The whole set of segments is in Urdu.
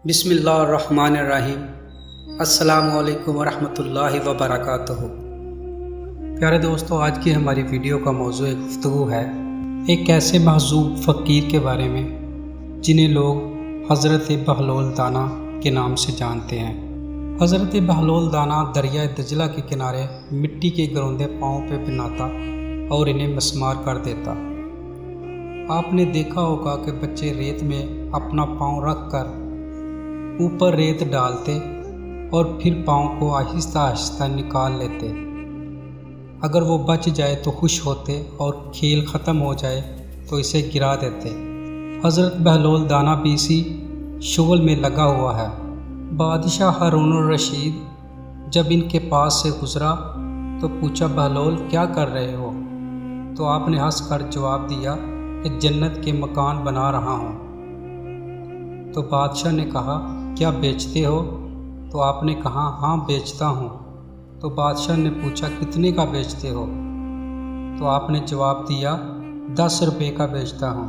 بسم اللہ الرحمن الرحیم۔ السلام علیکم ورحمۃ اللہ وبرکاتہ۔ پیارے دوستو، آج کی ہماری ویڈیو کا موضوع گفتگو ہے ایک ایسے محجوب فقیر کے بارے میں جنہیں لوگ حضرت بہلول دانا کے نام سے جانتے ہیں۔ حضرت بہلول دانا دریائے دجلہ کے کنارے مٹی کے گروندے پاؤں پہ بناتا اور انہیں مسمار کر دیتا۔ آپ نے دیکھا ہوگا کہ بچے ریت میں اپنا پاؤں رکھ کر اوپر ریت ڈالتے اور پھر پاؤں کو آہستہ آہستہ نکال لیتے۔ اگر وہ بچ جائے تو خوش ہوتے اور کھیل ختم ہو جائے تو اسے گرا دیتے۔ حضرت بہلول دانا بھی اسی شغل میں لگا ہوا ہے۔ بادشاہ ہارون الرشید جب ان کے پاس سے گزرا تو پوچھا، بہلول کیا کر رہے ہو؟ تو آپ نے ہنس کر جواب دیا کہ جنت کے مکان بنا رہا ہوں۔ تو بادشاہ نے کہا، کیا بیچتے ہو؟ تو آپ نے کہا، ہاں بیچتا ہوں۔ تو بادشاہ نے پوچھا، کتنے کا بیچتے ہو؟ تو آپ نے جواب دیا، 10 روپے کا بیچتا ہوں۔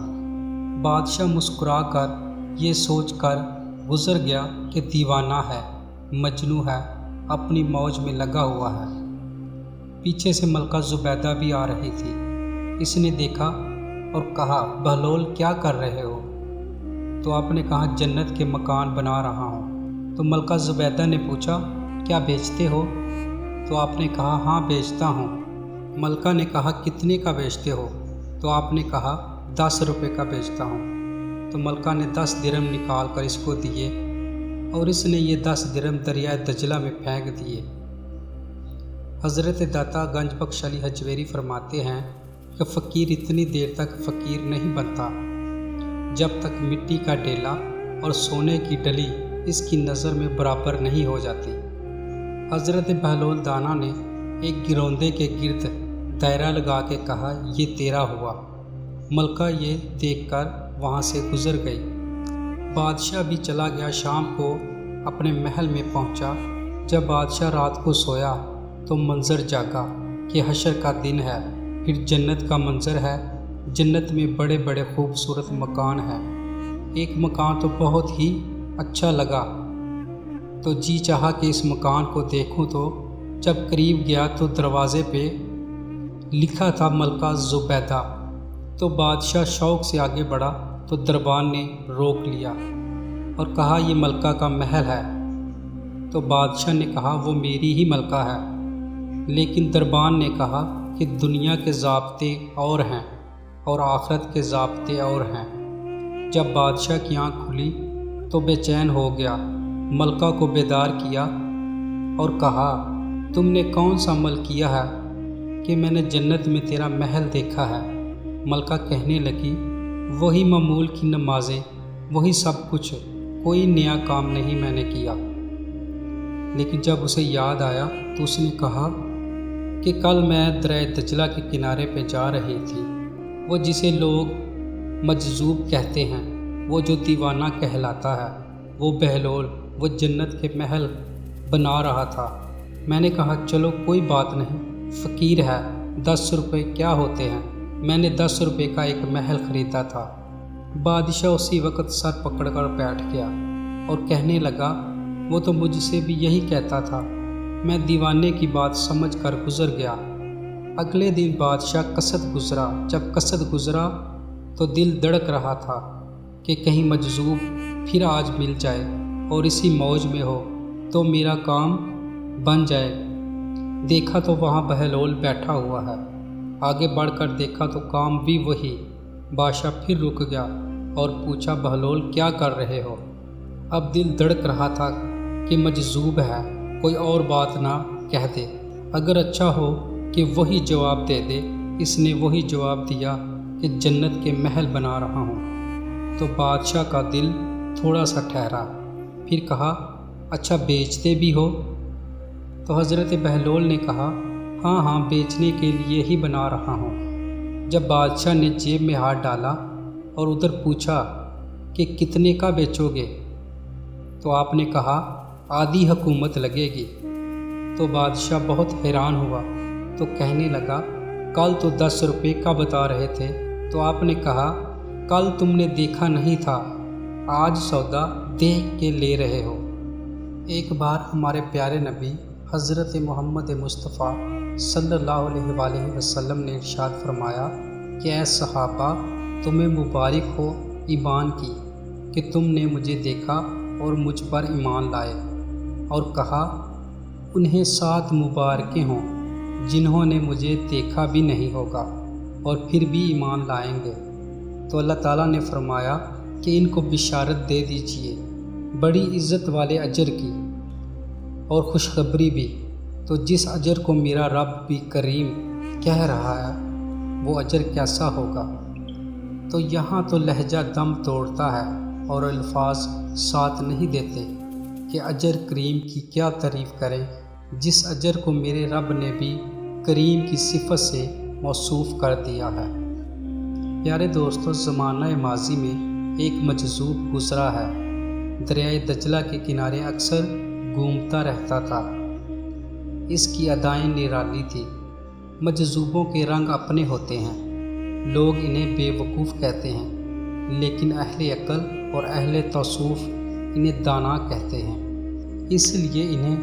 بادشاہ مسکرا کر یہ سوچ کر گزر گیا کہ دیوانہ ہے، مجنوں ہے، اپنی موج میں لگا ہوا ہے۔ پیچھے سے ملکہ زبیدہ بھی آ رہی تھی۔ اس نے دیکھا اور کہا، بہلول کیا کر رہے ہو؟ تو آپ نے کہا، جنت کے مکان بنا رہا ہوں۔ تو ملکہ زبیدہ نے پوچھا، کیا بیچتے ہو؟ تو آپ نے کہا، ہاں بیچتا ہوں۔ ملکہ نے کہا، کتنے کا بیچتے ہو؟ تو آپ نے کہا، 10 روپے کا بیچتا ہوں۔ تو ملکہ نے 10 درہم نکال کر اس کو دیے اور اس نے یہ 10 درہم دریائے دجلہ میں پھینک دیے۔ حضرت داتا گنج بخش علی حجویری فرماتے ہیں کہ فقیر اتنی دیر تک فقیر نہیں بنتا جب تک مٹی کا ڈیلا اور سونے کی ڈلی اس کی نظر میں برابر نہیں ہو جاتی۔ حضرت بہلول دانا نے ایک گروندے کے گرد دائرہ لگا کے کہا، یہ تیرا ہوا۔ ملکہ یہ دیکھ کر وہاں سے گزر گئی۔ بادشاہ بھی چلا گیا۔ شام کو اپنے محل میں پہنچا۔ جب بادشاہ رات کو سویا تو منظر جاگا کہ حشر کا دن ہے، پھر جنت کا منظر ہے۔ جنت میں بڑے بڑے خوبصورت مکان ہیں۔ ایک مکان تو بہت ہی اچھا لگا تو جی چاہا کہ اس مکان کو دیکھوں۔ تو جب قریب گیا تو دروازے پہ لکھا تھا ملکہ زبیدہ۔ تو بادشاہ شوق سے آگے بڑھا تو دربان نے روک لیا اور کہا، یہ ملکہ کا محل ہے۔ تو بادشاہ نے کہا، وہ میری ہی ملکہ ہے۔ لیکن دربان نے کہا کہ دنیا کے ضابطے اور ہیں اور آخرت کے ضابطے اور ہیں۔ جب بادشاہ کی آنکھ کھلی تو بے چین ہو گیا، ملکہ کو بیدار کیا اور کہا، تم نے کون سا عمل کیا ہے کہ میں نے جنت میں تیرا محل دیکھا ہے؟ ملکہ کہنے لگی، وہی معمول کی نمازیں، وہی سب کچھ، کوئی نیا کام نہیں میں نے کیا۔ لیکن جب اسے یاد آیا تو اس نے کہا کہ کل میں دریائے دجلہ کے کنارے پہ جا رہی تھی۔ وہ جسے لوگ مجذوب کہتے ہیں، وہ جو دیوانہ کہلاتا ہے، وہ بہلول، وہ جنت کے محل بنا رہا تھا۔ میں نے کہا، چلو کوئی بات نہیں، فقیر ہے، 10 روپے کیا ہوتے ہیں، میں نے 10 روپے کا ایک محل خریدا تھا۔ بادشاہ اسی وقت سر پکڑ کر بیٹھ گیا اور کہنے لگا، وہ تو مجھ سے بھی یہی کہتا تھا۔ میں دیوانے کی بات سمجھ کر گزر گیا۔ اگلے دن بادشاہ قصد گزرا۔ جب قصد گزرا تو دل دھڑک رہا تھا کہ کہیں مجذوب پھر آج مل جائے اور اسی موج میں ہو تو میرا کام بن جائے۔ دیکھا تو وہاں بہلول بیٹھا ہوا ہے۔ آگے بڑھ کر دیکھا تو کام بھی وہی۔ بادشاہ پھر رک گیا اور پوچھا، بہلول کیا کر رہے ہو؟ اب دل دھڑک رہا تھا کہ مجذوب ہے، کوئی اور بات نہ کہہ دے، اگر اچھا ہو کہ وہی جواب دے دے۔ اس نے وہی جواب دیا کہ جنت کے محل بنا رہا ہوں۔ تو بادشاہ کا دل تھوڑا سا ٹھہرا، پھر کہا، اچھا بیچتے بھی ہو؟ تو حضرت بہلول نے کہا، ہاں ہاں بیچنے کے لیے ہی بنا رہا ہوں۔ جب بادشاہ نے جیب میں ہاتھ ڈالا اور ادھر پوچھا کہ کتنے کا بیچو گے؟ تو آپ نے کہا، آدھی حکومت لگے گی۔ تو بادشاہ بہت حیران ہوا تو کہنے لگا، کل تو 10 روپے کا بتا رہے تھے۔ تو آپ نے کہا، کل تم نے دیکھا نہیں تھا، آج سودا دیکھ کے لے رہے ہو۔ ایک بار ہمارے پیارے نبی حضرت محمد مصطفیٰ صلی اللہ علیہ وآلہ وسلم نے ارشاد فرمایا کہ اے صحابہ، تمہیں مبارک ہو ایمان کی کہ تم نے مجھے دیکھا اور مجھ پر ایمان لائے، اور کہا انہیں 7 مبارکیں ہوں جنہوں نے مجھے دیکھا بھی نہیں ہوگا اور پھر بھی ایمان لائیں گے۔ تو اللہ تعالیٰ نے فرمایا کہ ان کو بشارت دے دیجئے بڑی عزت والے اجر کی اور خوشخبری بھی۔ تو جس اجر کو میرا رب بھی کریم کہہ رہا ہے وہ اجر کیسا ہوگا؟ تو یہاں تو لہجہ دم توڑتا ہے اور الفاظ ساتھ نہیں دیتے کہ اجر کریم کی کیا تعریف کریں، جس اجر کو میرے رب نے بھی کریم کی صفت سے موصوف کر دیا ہے۔ پیارے دوستو، زمانہ ماضی میں ایک مجذوب گزرا ہے، دریائے دجلہ کے کنارے اکثر گھومتا رہتا تھا۔ اس کی ادائیں نرالی تھی۔ مجذوبوں کے رنگ اپنے ہوتے ہیں، لوگ انہیں بے وقوف کہتے ہیں، لیکن اہل عقل اور اہل تصوف انہیں دانا کہتے ہیں، اس لیے انہیں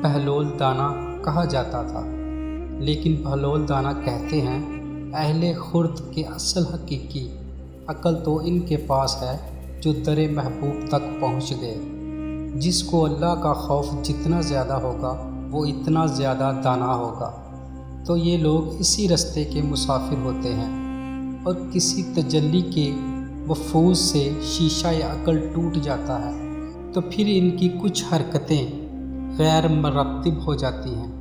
بہلول دانا کہا جاتا تھا۔ لیکن بہلول دانا کہتے ہیں اہل خرد کے اصل حقیقی عقل تو ان کے پاس ہے جو در محبوب تک پہنچ گئے۔ جس کو اللہ کا خوف جتنا زیادہ ہوگا وہ اتنا زیادہ دانا ہوگا۔ تو یہ لوگ اسی رستے کے مسافر ہوتے ہیں، اور کسی تجلی کے وفوز سے شیشہ عقل ٹوٹ جاتا ہے تو پھر ان کی کچھ حرکتیں غیر مرتب ہو جاتی ہیں،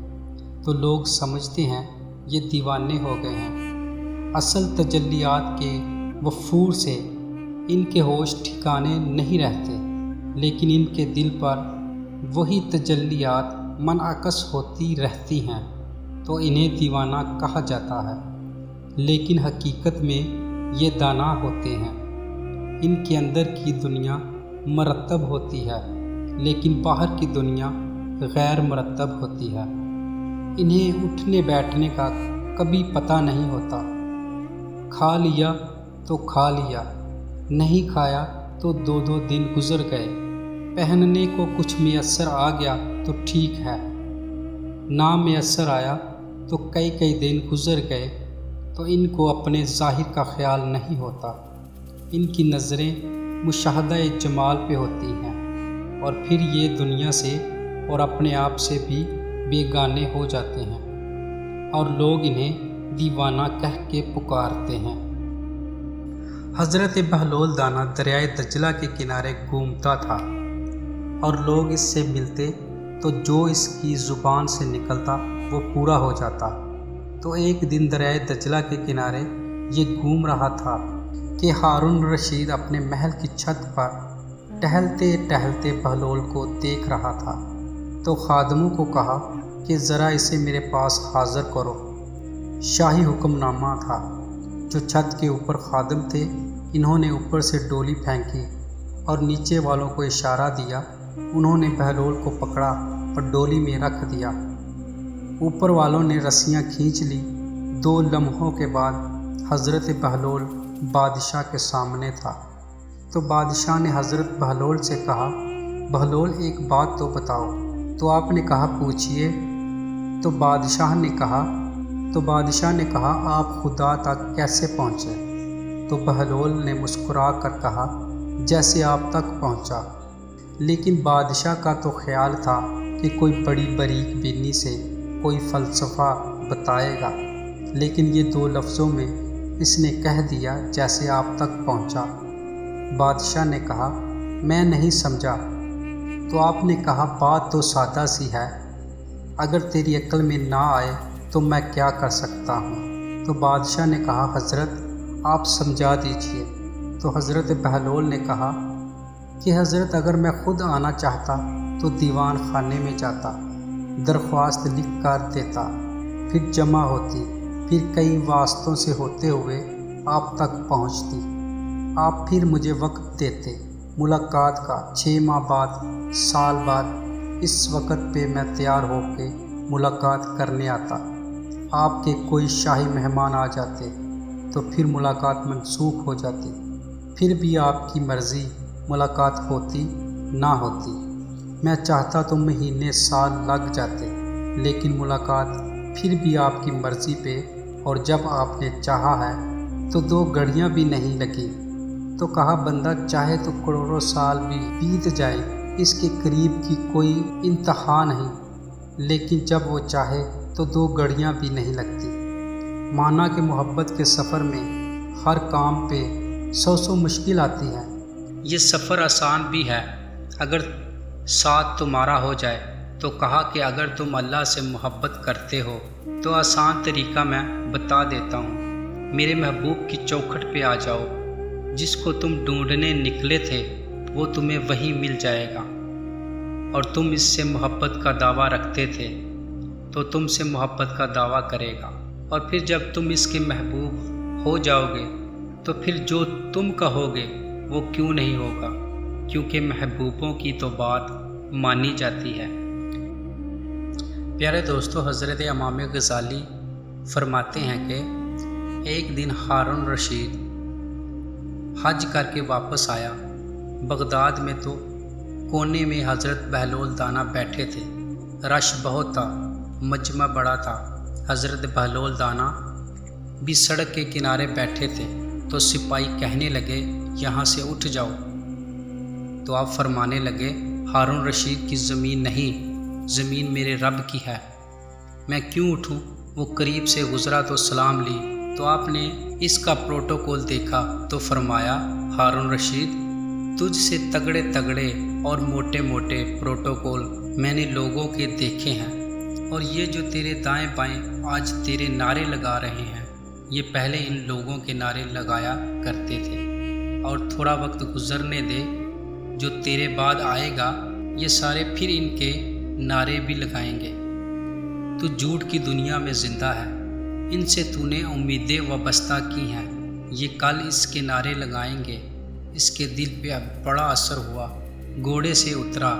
تو لوگ سمجھتے ہیں یہ دیوانے ہو گئے ہیں۔ اصل تجلیات کے وفور سے ان کے ہوش ٹھکانے نہیں رہتے، لیکن ان کے دل پر وہی تجلیات منعکس ہوتی رہتی ہیں، تو انہیں دیوانہ کہا جاتا ہے۔ لیکن حقیقت میں یہ دانا ہوتے ہیں۔ ان کے اندر کی دنیا مرتب ہوتی ہے، لیکن باہر کی دنیا غیر مرتب ہوتی ہے۔ انہیں اٹھنے بیٹھنے کا کبھی پتہ نہیں ہوتا۔ کھا لیا تو کھا لیا، نہیں کھایا تو 2 دن گزر گئے۔ پہننے کو کچھ میسر آ گیا تو ٹھیک ہے، نہ میسر آیا تو کئی دن گزر گئے، تو ان کو اپنے ظاہر کا خیال نہیں ہوتا۔ ان کی نظریں مشاہدہ جمال پہ ہوتی ہیں، اور پھر یہ دنیا سے اور اپنے آپ سے بھی بیگانے ہو جاتے ہیں، اور لوگ انہیں دیوانہ کہہ کے پکارتے ہیں۔ حضرت بہلول دانا دریائے دجلہ کے کنارے گھومتا تھا، اور لوگ اس سے ملتے تو جو اس کی زبان سے نکلتا وہ پورا ہو جاتا۔ تو ایک دن دریائے دجلہ کے کنارے یہ گھوم رہا تھا کہ ہارون رشید اپنے محل کی چھت پر ٹہلتے ٹہلتے بہلول کو دیکھ رہا تھا۔ تو خادموں کو کہا کہ ذرا اسے میرے پاس حاضر کرو۔ شاہی حکم نامہ تھا۔ جو چھت کے اوپر خادم تھے انہوں نے اوپر سے ڈولی پھینکی اور نیچے والوں کو اشارہ دیا۔ انہوں نے بہلول کو پکڑا اور ڈولی میں رکھ دیا۔ اوپر والوں نے رسیاں کھینچ لی۔ 2 لمحوں کے بعد حضرت بہلول بادشاہ کے سامنے تھا۔ تو بادشاہ نے حضرت بہلول سے کہا، بہلول ایک بات تو بتاؤ۔ تو آپ نے کہا پوچھئے۔ تو بادشاہ نے کہا آپ خدا تک کیسے پہنچے؟ تو بہلول نے مسکرا کر کہا جیسے آپ تک پہنچا۔ لیکن بادشاہ کا تو خیال تھا کہ کوئی بڑی باریک بینی سے کوئی فلسفہ بتائے گا، لیکن یہ 2 لفظوں میں اس نے کہہ دیا جیسے آپ تک پہنچا۔ بادشاہ نے کہا میں نہیں سمجھا۔ تو آپ نے کہا بات تو سادہ سی ہے، اگر تیری عقل میں نہ آئے تو میں کیا کر سکتا ہوں؟ تو بادشاہ نے کہا حضرت آپ سمجھا دیجئے۔ تو حضرت بہلول نے کہا کہ حضرت اگر میں خود آنا چاہتا تو دیوان خانے میں جاتا، درخواست لکھ کر دیتا، پھر جمع ہوتی، پھر کئی واسطوں سے ہوتے ہوئے آپ تک پہنچتی۔ آپ پھر مجھے وقت دیتے ملاقات کا، 6 ماہ بعد، سال بعد۔ اس وقت پہ میں تیار ہو کے ملاقات کرنے آتا۔ آپ کے کوئی شاہی مہمان آ جاتے تو پھر ملاقات منسوخ ہو جاتی، پھر بھی آپ کی مرضی ملاقات ہوتی نہ ہوتی۔ میں چاہتا تو مہینے سال لگ جاتے، لیکن ملاقات پھر بھی آپ کی مرضی پہ، اور جب آپ نے چاہا ہے تو 2 گھڑیاں بھی نہیں لگی۔ تو کہا بندہ چاہے تو کروڑوں سال بھی بیت جائے، اس کے قریب کی کوئی انتہا نہیں، لیکن جب وہ چاہے تو 2 گھڑیاں بھی نہیں لگتی۔ مانا کہ محبت کے سفر میں ہر کام پہ 100 مشکل آتی ہے۔ یہ سفر آسان بھی ہے اگر ساتھ تمہارا ہو جائے۔ تو کہا کہ اگر تم اللہ سے محبت کرتے ہو تو آسان طریقہ میں بتا دیتا ہوں۔ میرے محبوب کی چوکھٹ پہ آ جاؤ، جس کو تم ڈھونڈنے نکلے تھے وہ تمہیں وہیں مل جائے گا، اور تم اس سے محبت کا دعویٰ رکھتے تھے تو تم سے محبت کا دعویٰ کرے گا، اور پھر جب تم اس کے محبوب ہو جاؤ گے تو پھر جو تم کہو گے وہ کیوں نہیں ہوگا، کیونکہ محبوبوں کی تو بات مانی جاتی ہے۔ پیارے دوستو، حضرت امام غزالی فرماتے ہیں کہ ایک دن ہارون رشید حج کر کے واپس آیا۔ بغداد میں تو کونے میں حضرت بہلول دانا بیٹھے تھے، رش بہت تھا، مجمع بڑا تھا۔ حضرت بہلول دانا بھی سڑک کے کنارے بیٹھے تھے، تو سپاہی کہنے لگے یہاں سے اٹھ جاؤ۔ تو آپ فرمانے لگے ہارون رشید کی زمین نہیں، زمین میرے رب کی ہے، میں کیوں اٹھوں؟ وہ قریب سے گزرا تو سلام لی، تو آپ نے اس کا پروٹوکول دیکھا تو فرمایا ہارون رشید، تجھ سے تگڑے تگڑے اور موٹے موٹے پروٹوکول میں نے لوگوں کے دیکھے ہیں، اور یہ جو تیرے دائیں بائیں آج تیرے نعرے لگا رہے ہیں، یہ پہلے ان لوگوں کے نعرے لگایا کرتے تھے، اور تھوڑا وقت گزرنے دے، جو تیرے بعد آئے گا یہ سارے پھر ان کے نعرے بھی لگائیں گے۔ تو جھوٹ کی دنیا میں زندہ ہے، ان سے تو نے امیدیں وابستہ کی ہیں، یہ کل اس کے نعرے لگائیں گے۔ اس کے دل پہ بڑا اثر ہوا، گھوڑے سے اترا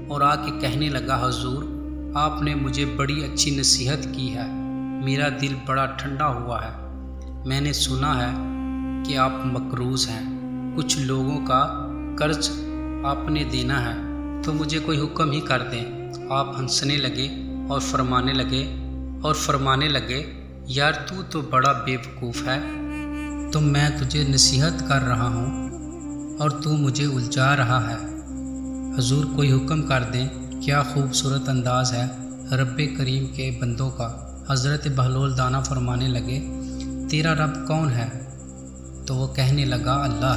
اور آ کے کہنے لگا حضور، آپ نے مجھے بڑی اچھی نصیحت کی ہے، میرا دل بڑا ٹھنڈا ہوا ہے۔ میں نے سنا ہے کہ آپ مقروض ہیں، کچھ لوگوں کا قرض آپ نے دینا ہے، تو مجھے کوئی حکم ہی کر دیں۔ آپ ہنسنے لگے اور فرمانے لگے یار تو بڑا بے وقوف ہے، تو میں تجھے نصیحت کر رہا ہوں اور تو مجھے الجھا رہا ہے۔ حضور کوئی حکم کر دیں۔ کیا خوبصورت انداز ہے رب کریم کے بندوں کا۔ حضرت بہلول دانا فرمانے لگے تیرا رب کون ہے؟ تو وہ کہنے لگا اللہ۔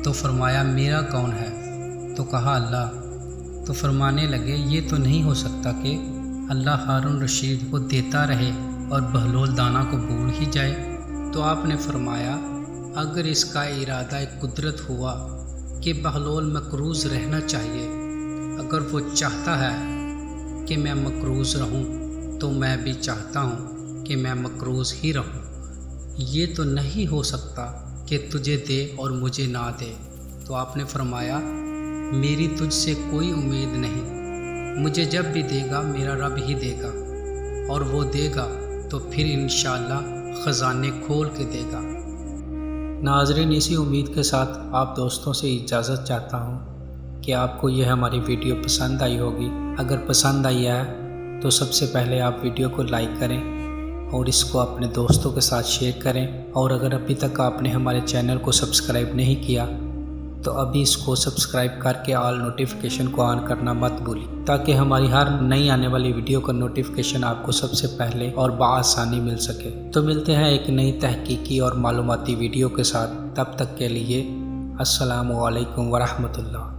تو فرمایا میرا کون ہے؟ تو کہا اللہ۔ تو فرمانے لگے یہ تو نہیں ہو سکتا کہ اللہ ہارون رشید کو دیتا رہے اور بہلول دانا کو بھول ہی جائے۔ تو آپ نے فرمایا اگر اس کا ارادہ قدرت ہوا کہ بہلول مقروض رہنا چاہیے، اگر وہ چاہتا ہے کہ میں مقروض رہوں تو میں بھی چاہتا ہوں کہ میں مقروض ہی رہوں۔ یہ تو نہیں ہو سکتا کہ تجھے دے اور مجھے نہ دے۔ تو آپ نے فرمایا میری تجھ سے کوئی امید نہیں، مجھے جب بھی دے گا میرا رب ہی دے گا، اور وہ دے گا تو پھر انشاءاللہ خزانے کھول کے دے گا۔ ناظرین، اسی امید کے ساتھ آپ دوستوں سے اجازت چاہتا ہوں کہ آپ کو یہ ہماری ویڈیو پسند آئی ہوگی۔ اگر پسند آئی ہے تو سب سے پہلے آپ ویڈیو کو لائک کریں اور اس کو اپنے دوستوں کے ساتھ شیئر کریں، اور اگر ابھی تک آپ نے ہمارے چینل کو سبسکرائب نہیں کیا تو ابھی اس کو سبسکرائب کر کے آل نوٹیفیکیشن کو آن کرنا مت بھولیں، تاکہ ہماری ہر نئی آنے والی ویڈیو کا نوٹیفیکیشن آپ کو سب سے پہلے اور بآسانی مل سکے۔ تو ملتے ہیں ایک نئی تحقیقی اور معلوماتی ویڈیو کے ساتھ، تب تک کے لیے السلام علیکم ورحمۃ اللہ۔